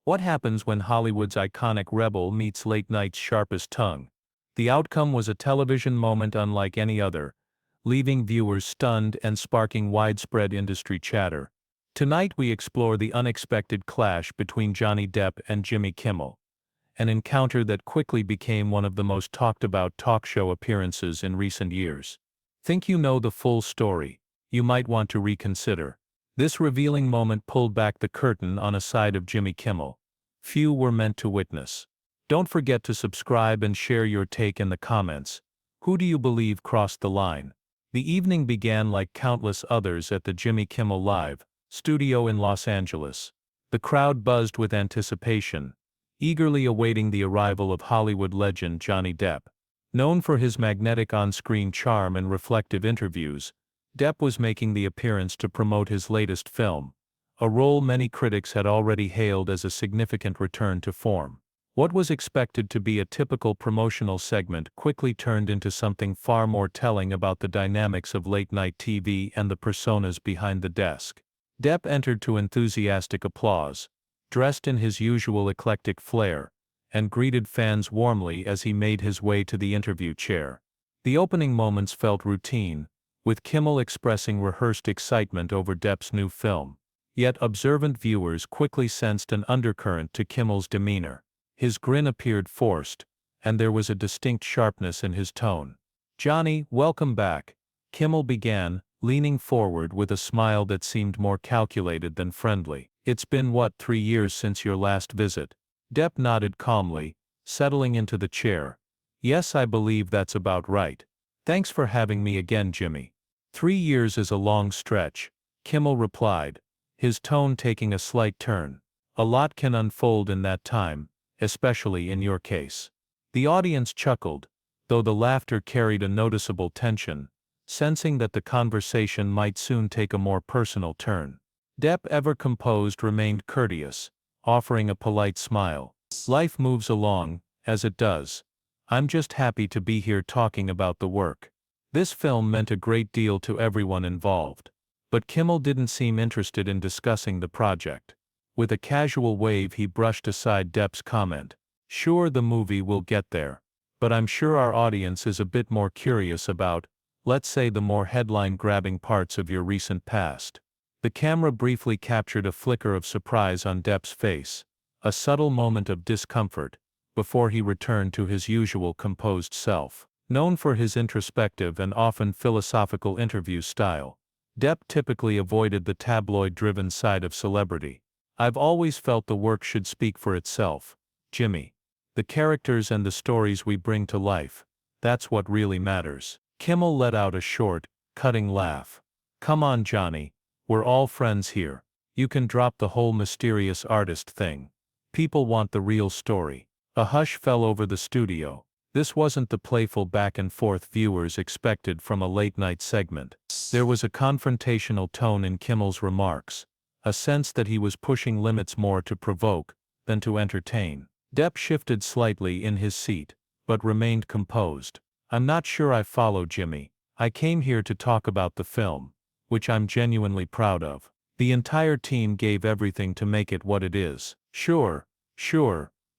What happens when Hollywood's iconic rebel meets late night's sharpest tongue? The outcome was a television moment unlike any other, leaving viewers stunned and sparking widespread industry chatter. Tonight we explore the unexpected clash between Johnny Depp and Jimmy Kimmel, an encounter that quickly became one of the most talked about talk show appearances in recent years. Think you know the full story? You might want to reconsider. This revealing moment pulled back the curtain on a side of Jimmy Kimmel few were meant to witness. Don't forget to subscribe and share your take in the comments. Who do you believe crossed the line? The evening began like countless others at the Jimmy Kimmel Live studio in Los Angeles. The crowd buzzed with anticipation, eagerly awaiting the arrival of Hollywood legend Johnny Depp. Known for his magnetic on-screen charm and reflective interviews, Depp was making the appearance to promote his latest film, a role many critics had already hailed as a significant return to form. What was expected to be a typical promotional segment quickly turned into something far more telling about the dynamics of late-night TV and the personas behind the desk. Depp entered to enthusiastic applause, dressed in his usual eclectic flair, and greeted fans warmly as he made his way to the interview chair. The opening moments felt routine, with Kimmel expressing rehearsed excitement over Depp's new film. Yet observant viewers quickly sensed an undercurrent to Kimmel's demeanor. His grin appeared forced, and there was a distinct sharpness in his tone. "Johnny, welcome back," Kimmel began, leaning forward with a smile that seemed more calculated than friendly. "It's been 3 years since your last visit?" Depp nodded calmly, settling into the chair. "Yes, I believe that's about right. Thanks for having me again, Jimmy." 3 years is a long stretch," Kimmel replied, his tone taking a slight turn. "A lot can unfold in that time, especially in your case." The audience chuckled, though the laughter carried a noticeable tension, sensing that the conversation might soon take a more personal turn. Depp, ever composed, remained courteous, offering a polite smile. "Life moves along, as it does. I'm just happy to be here talking about the work." This film meant a great deal to everyone involved. But Kimmel didn't seem interested in discussing the project. With a casual wave he brushed aside Depp's comment. "Sure, the movie will get there. But I'm sure our audience is a bit more curious about, let's say, the more headline-grabbing parts of your recent past." The camera briefly captured a flicker of surprise on Depp's face, a subtle moment of discomfort, before he returned to his usual composed self. Known for his introspective and often philosophical interview style, Depp typically avoided the tabloid-driven side of celebrity. "I've always felt the work should speak for itself, Jimmy. The characters and the stories we bring to life, that's what really matters." Kimmel let out a short, cutting laugh. "Come on, Johnny, we're all friends here. You can drop the whole mysterious artist thing. People want the real story." A hush fell over the studio. This wasn't the playful back-and-forth viewers expected from a late-night segment. There was a confrontational tone in Kimmel's remarks, a sense that he was pushing limits more to provoke than to entertain. Depp shifted slightly in his seat, but remained composed. "I'm not sure I follow, Jimmy. I came here to talk about the film, which I'm genuinely proud of. The entire team gave everything to make it what it is." Sure,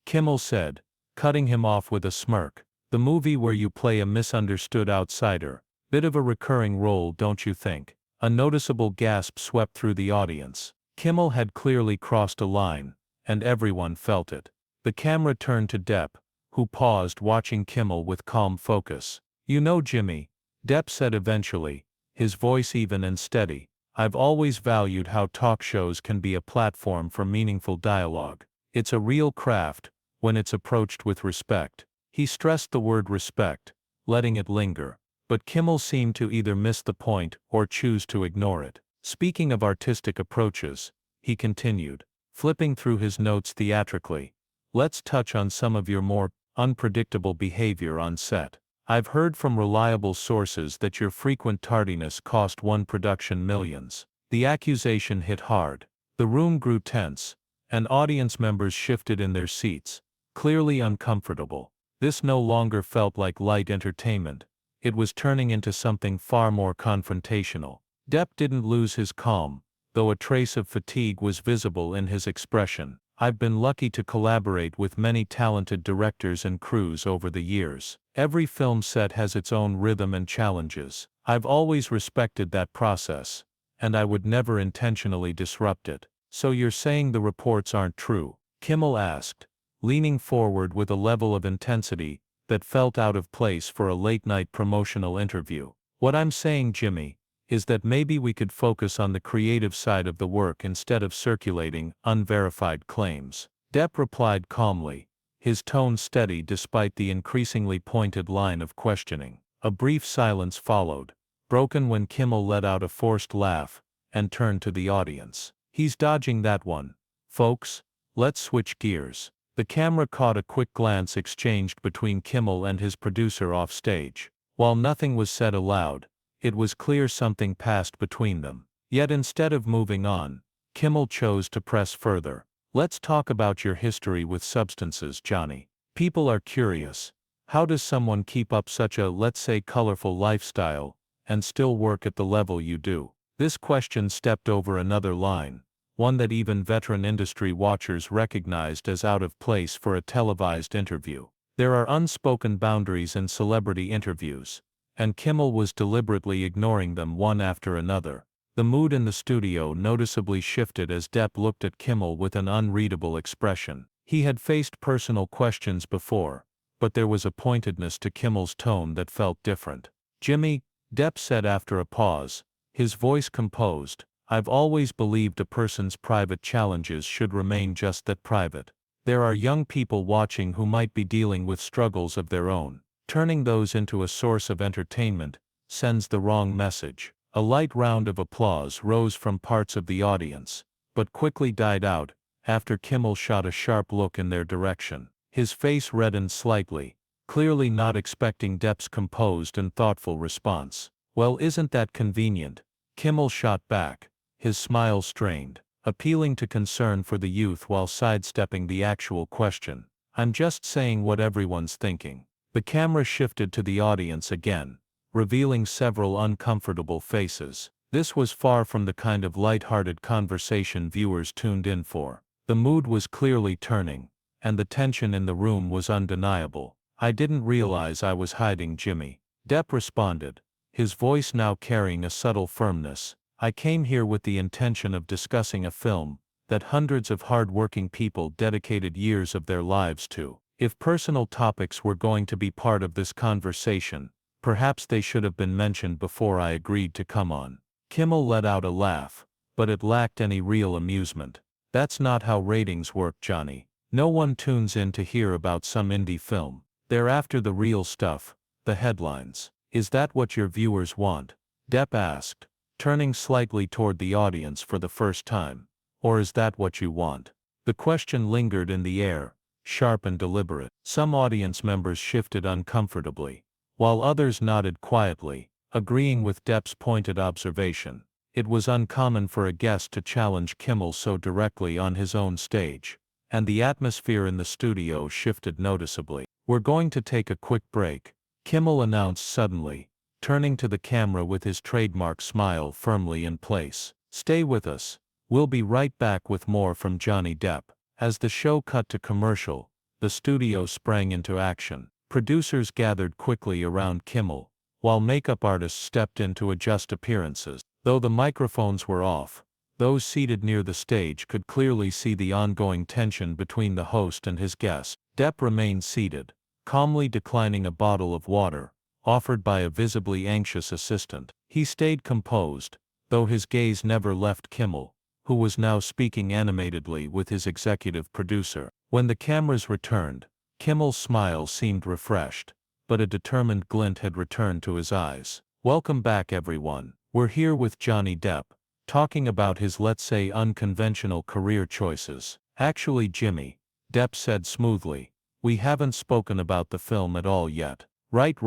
Kimmel said, cutting him off with a smirk. "The movie where you play a misunderstood outsider. Bit of a recurring role, don't you think?" A noticeable gasp swept through the audience. Kimmel had clearly crossed a line, and everyone felt it. The camera turned to Depp, who paused, watching Kimmel with calm focus. "You know, Jimmy," Depp said eventually, his voice even and steady, "I've always valued how talk shows can be a platform for meaningful dialogue. It's a real craft, when it's approached with respect." He stressed the word respect, letting it linger, but Kimmel seemed to either miss the point or choose to ignore it. "Speaking of artistic approaches," he continued, flipping through his notes theatrically, "let's touch on some of your more unpredictable behavior on set. I've heard from reliable sources that your frequent tardiness cost one production millions." The accusation hit hard. The room grew tense, and audience members shifted in their seats, clearly uncomfortable. This no longer felt like light entertainment. It was turning into something far more confrontational. Depp didn't lose his calm, though a trace of fatigue was visible in his expression. I've been lucky to collaborate with many talented directors and crews over the years. Every film set has its own rhythm and challenges. I've always respected that process, and I would never intentionally disrupt it. So you're saying the reports aren't true? Kimmel asked, leaning forward with a level of intensity that felt out of place for a late-night promotional interview. What I'm saying, Jimmy, is that maybe we could focus on the creative side of the work instead of circulating unverified claims. Depp replied calmly, his tone steady despite the increasingly pointed line of questioning. A brief silence followed, broken when Kimmel let out a forced laugh and turned to the audience. He's dodging that one. Folks, let's switch gears. The camera caught a quick glance exchanged between Kimmel and his producer off stage. While nothing was said aloud, it was clear something passed between them. Yet instead of moving on, Kimmel chose to press further. Let's talk about your history with substances, Johnny. People are curious. How does someone keep up such a, let's say, colorful lifestyle, and still work at the level you do? This question stepped over another line, one that even veteran industry watchers recognized as out of place for a televised interview. There are unspoken boundaries in celebrity interviews, and Kimmel was deliberately ignoring them one after another. The mood in the studio noticeably shifted as Depp looked at Kimmel with an unreadable expression. He had faced personal questions before, but there was a pointedness to Kimmel's tone that felt different. Jimmy, Depp said after a pause, his voice composed, I've always believed a person's private challenges should remain just that, private. There are young people watching who might be dealing with struggles of their own. Turning those into a source of entertainment sends the wrong message. A light round of applause rose from parts of the audience, but quickly died out after Kimmel shot a sharp look in their direction. His face reddened slightly, clearly not expecting Depp's composed and thoughtful response. Well, isn't that convenient? Kimmel shot back, his smile strained, appealing to concern for the youth while sidestepping the actual question. I'm just saying what everyone's thinking. The camera shifted to the audience again, revealing several uncomfortable faces. This was far from the kind of light-hearted conversation viewers tuned in for. The mood was clearly turning, and the tension in the room was undeniable. I didn't realize I was hiding, Jimmy. Depp responded, his voice now carrying a subtle firmness. I came here with the intention of discussing a film that hundreds of hard-working people dedicated years of their lives to. If personal topics were going to be part of this conversation, perhaps they should have been mentioned before I agreed to come on. Kimmel let out a laugh, but it lacked any real amusement. That's not how ratings work, Johnny. No one tunes in to hear about some indie film. They're after the real stuff, the headlines. Is that what your viewers want? Depp asked, turning slightly toward the audience for the first time. Or is that what you want? The question lingered in the air, sharp and deliberate. Some audience members shifted uncomfortably, while others nodded quietly, agreeing with Depp's pointed observation. It was uncommon for a guest to challenge Kimmel so directly on his own stage, and the atmosphere in the studio shifted noticeably. We're going to take a quick break, Kimmel announced suddenly, turning to the camera with his trademark smile firmly in place. Stay with us. We'll be right back with more from Johnny Depp. As the show cut to commercial, the studio sprang into action. Producers gathered quickly around Kimmel, while makeup artists stepped in to adjust appearances. Though the microphones were off, those seated near the stage could clearly see the ongoing tension between the host and his guest. Depp remained seated, calmly declining a bottle of water, offered by a visibly anxious assistant. He stayed composed, though his gaze never left Kimmel, who was now speaking animatedly with his executive producer. When the cameras returned, Kimmel's smile seemed refreshed, but a determined glint had returned to his eyes. Welcome back, everyone. We're here with Johnny Depp, talking about his, let's say, unconventional career choices. Actually, Jimmy, Depp said smoothly, we haven't spoken about the film at all yet. Right,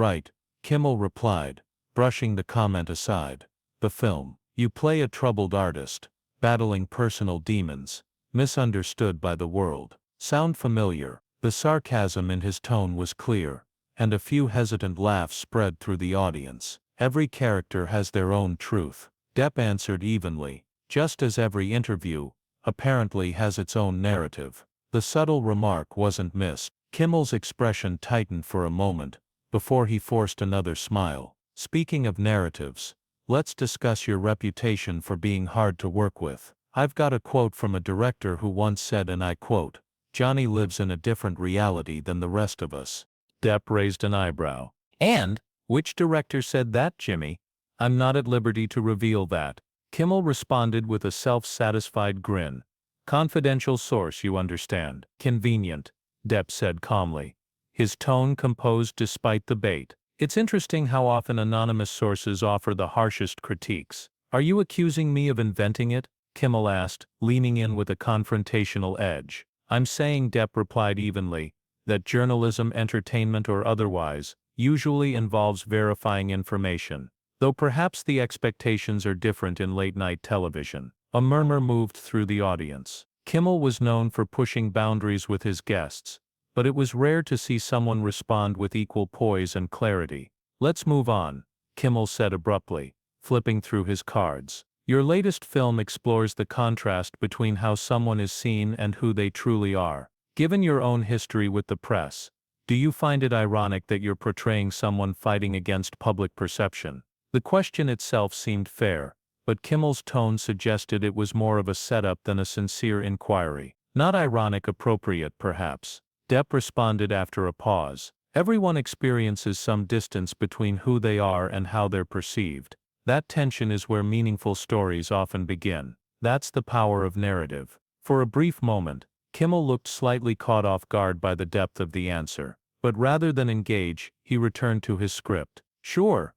Kimmel replied, brushing the comment aside. The film. You play a troubled artist, battling personal demons, misunderstood by the world. Sound familiar? The sarcasm in his tone was clear, and a few hesitant laughs spread through the audience. Every character has their own truth, Depp answered evenly, just as every interview, apparently, has its own narrative. The subtle remark wasn't missed. Kimmel's expression tightened for a moment, before he forced another smile. Speaking of narratives, let's discuss your reputation for being hard to work with. I've got a quote from a director who once said, and I quote, "Johnny lives in a different reality than the rest of us." Depp raised an eyebrow. "And? Which director said that, Jimmy?" "I'm not at liberty to reveal that." Kimmel responded with a self-satisfied grin. "Confidential source, you understand." "Convenient," Depp said calmly, his tone composed despite the bait. "It's interesting how often anonymous sources offer the harshest critiques." "Are you accusing me of inventing it?" Kimmel asked, leaning in with a confrontational edge. "I'm saying," Depp replied evenly, "that journalism, entertainment or otherwise, usually involves verifying information. Though perhaps the expectations are different in late-night television." A murmur moved through the audience. Kimmel was known for pushing boundaries with his guests, but it was rare to see someone respond with equal poise and clarity. "Let's move on," Kimmel said abruptly, flipping through his cards. "Your latest film explores the contrast between how someone is seen and who they truly are. Given your own history with the press, do you find it ironic that you're portraying someone fighting against public perception?" The question itself seemed fair, but Kimmel's tone suggested it was more of a setup than a sincere inquiry. "Not ironic, appropriate perhaps," Depp responded after a pause. "Everyone experiences some distance between who they are and how they're perceived. That tension is where meaningful stories often begin. That's the power of narrative." For a brief moment, Kimmel looked slightly caught off guard by the depth of the answer, but rather than engage, he returned to his script. Sure,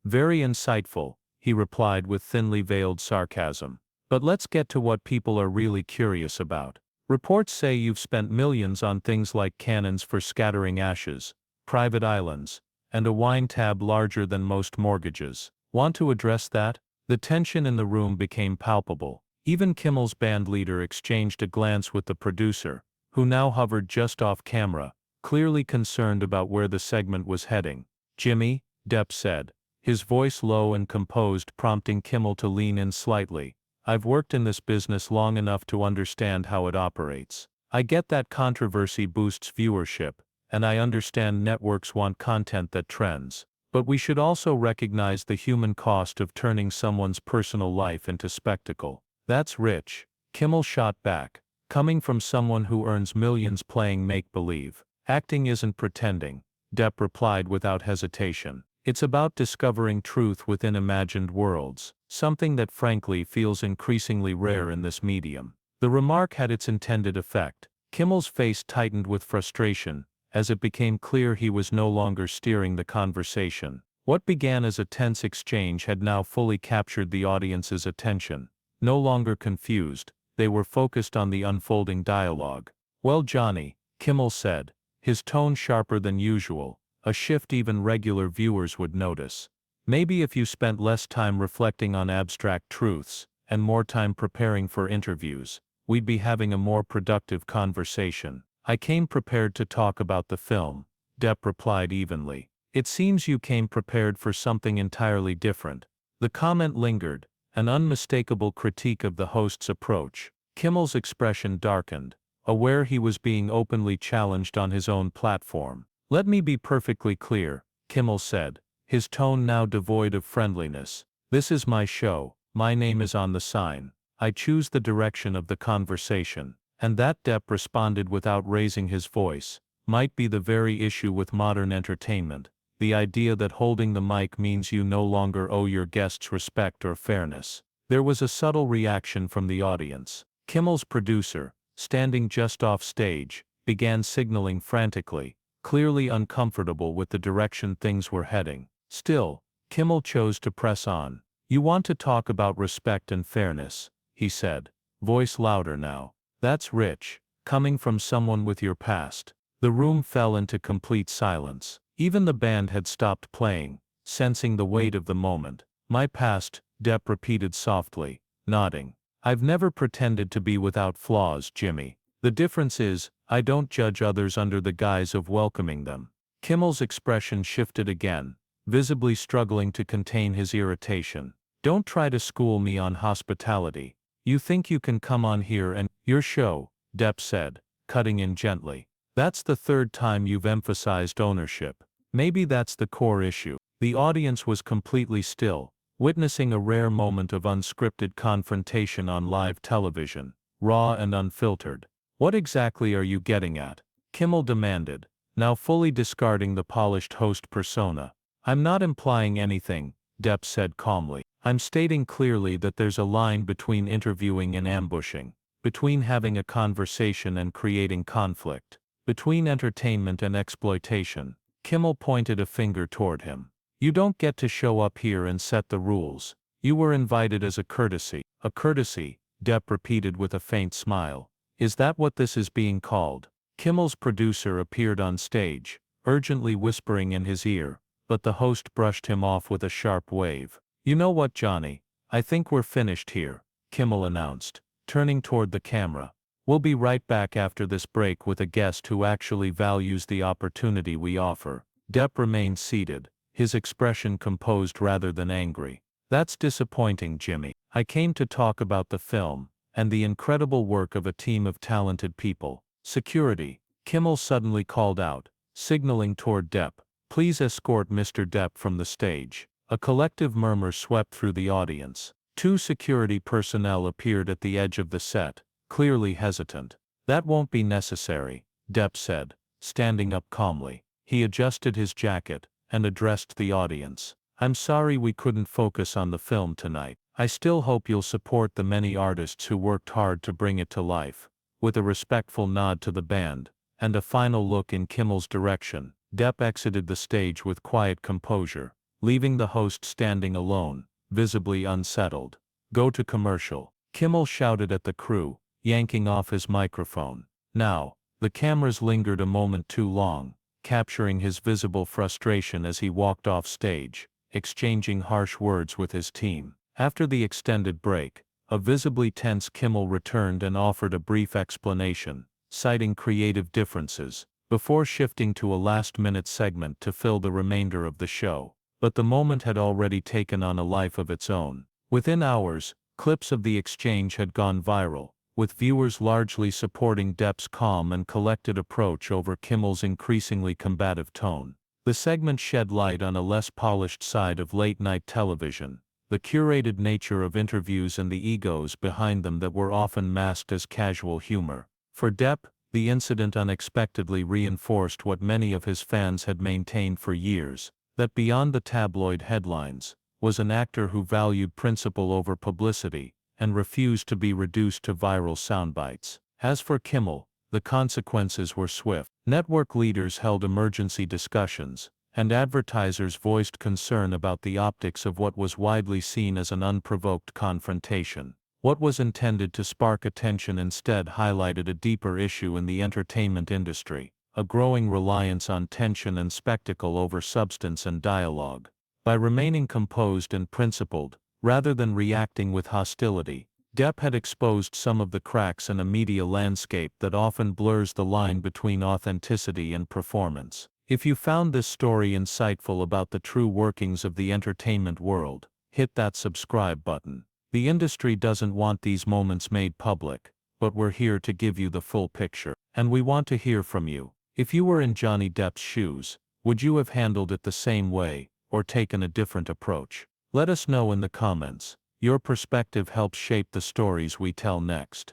very insightful," he replied with thinly veiled sarcasm. "But let's get to what people are really curious about. Reports say you've spent millions on things like cannons for scattering ashes, private islands, and a wine tab larger than most mortgages. Want to address that?" The tension in the room became palpable. Even Kimmel's band leader exchanged a glance with the producer, who now hovered just off camera, clearly concerned about where the segment was heading. "Jimmy," Depp said, his voice low and composed, prompting Kimmel to lean in slightly, "I've worked in this business long enough to understand how it operates. I get that controversy boosts viewership, and I understand networks want content that trends. But we should also recognize the human cost of turning someone's personal life into spectacle." "That's rich," Kimmel shot back, "coming from someone who earns millions playing make-believe." "Acting isn't pretending," Depp replied without hesitation. "It's about discovering truth within imagined worlds, something that frankly feels increasingly rare in this medium." The remark had its intended effect. Kimmel's face tightened with frustration, as it became clear he was no longer steering the conversation. What began as a tense exchange had now fully captured the audience's attention. No longer confused, they were focused on the unfolding dialogue. "Well, Johnny," Kimmel said, his tone sharper than usual, a shift even regular viewers would notice. "Maybe if you spent less time reflecting on abstract truths, and more time preparing for interviews, we'd be having a more productive conversation." "I came prepared to talk about the film," Depp replied evenly. "It seems you came prepared for something entirely different." The comment lingered, an unmistakable critique of the host's approach. Kimmel's expression darkened, aware he was being openly challenged on his own platform. "Let me be perfectly clear," Kimmel said, his tone now devoid of friendliness. "This is my show, my name is on the sign. I choose the direction of the conversation." And that, Depp responded without raising his voice, might be the very issue with modern entertainment, the idea that holding the mic means you no longer owe your guests respect or fairness. There was a subtle reaction from the audience. Kimmel's producer, standing just off stage, began signaling frantically, clearly uncomfortable with the direction things were heading. Still, Kimmel chose to press on. "You want to talk about respect and fairness," he said, voice louder now. "That's rich, coming from someone with your past." The room fell into complete silence. Even the band had stopped playing, sensing the weight of the moment. "My past," Depp repeated softly, nodding. "I've never pretended to be without flaws, Jimmy. The difference is, I don't judge others under the guise of welcoming them." Kimmel's expression shifted again, visibly struggling to contain his irritation. "Don't try to school me on hospitality. You think you can come on here and your show, Depp said, cutting in gently. That's the third time you've emphasized ownership. Maybe that's the core issue. The audience was completely still, witnessing a rare moment of unscripted confrontation on live television, raw and unfiltered. What exactly are you getting at? Kimmel demanded, now fully discarding the polished host persona. I'm not implying anything, Depp said calmly. I'm stating clearly that there's a line between interviewing and ambushing, between having a conversation and creating conflict, between entertainment and exploitation. Kimmel pointed a finger toward him. You don't get to show up here and set the rules. You were invited as a courtesy. A courtesy, Depp repeated with a faint smile. Is that what this is being called? Kimmel's producer appeared on stage, urgently whispering in his ear, but the host brushed him off with a sharp wave. You know what, Johnny? I think we're finished here, Kimmel announced, turning toward the camera. We'll be right back after this break with a guest who actually values the opportunity we offer. Depp remained seated, his expression composed rather than angry. That's disappointing, Jimmy. I came to talk about the film, and the incredible work of a team of talented people. Security, Kimmel suddenly called out, signaling toward Depp. Please escort Mr. Depp from the stage. A collective murmur swept through the audience. Two security personnel appeared at the edge of the set, clearly hesitant. That won't be necessary, Depp said, standing up calmly. He adjusted his jacket and addressed the audience. I'm sorry we couldn't focus on the film tonight. I still hope you'll support the many artists who worked hard to bring it to life. With a respectful nod to the band, and a final look in Kimmel's direction, Depp exited the stage with quiet composure, leaving the host standing alone, visibly unsettled. Go to commercial, Kimmel shouted at the crew, yanking off his microphone. Now, the cameras lingered a moment too long, capturing his visible frustration as he walked off stage, exchanging harsh words with his team. After the extended break, a visibly tense Kimmel returned and offered a brief explanation, citing creative differences, before shifting to a last-minute segment to fill the remainder of the show. But the moment had already taken on a life of its own. Within hours, clips of the exchange had gone viral, with viewers largely supporting Depp's calm and collected approach over Kimmel's increasingly combative tone. The segment shed light on a less polished side of late-night television, the curated nature of interviews and the egos behind them that were often masked as casual humor. For Depp, the incident unexpectedly reinforced what many of his fans had maintained for years, that beyond the tabloid headlines, was an actor who valued principle over publicity, and refused to be reduced to viral soundbites. As for Kimmel, the consequences were swift. Network leaders held emergency discussions, and advertisers voiced concern about the optics of what was widely seen as an unprovoked confrontation. What was intended to spark attention instead highlighted a deeper issue in the entertainment industry, a growing reliance on tension and spectacle over substance and dialogue. By remaining composed and principled, rather than reacting with hostility, Depp had exposed some of the cracks in a media landscape that often blurs the line between authenticity and performance. If you found this story insightful about the true workings of the entertainment world, hit that subscribe button. The industry doesn't want these moments made public, but we're here to give you the full picture. And we want to hear from you. If you were in Johnny Depp's shoes, would you have handled it the same way, or taken a different approach? Let us know in the comments. Your perspective helps shape the stories we tell next.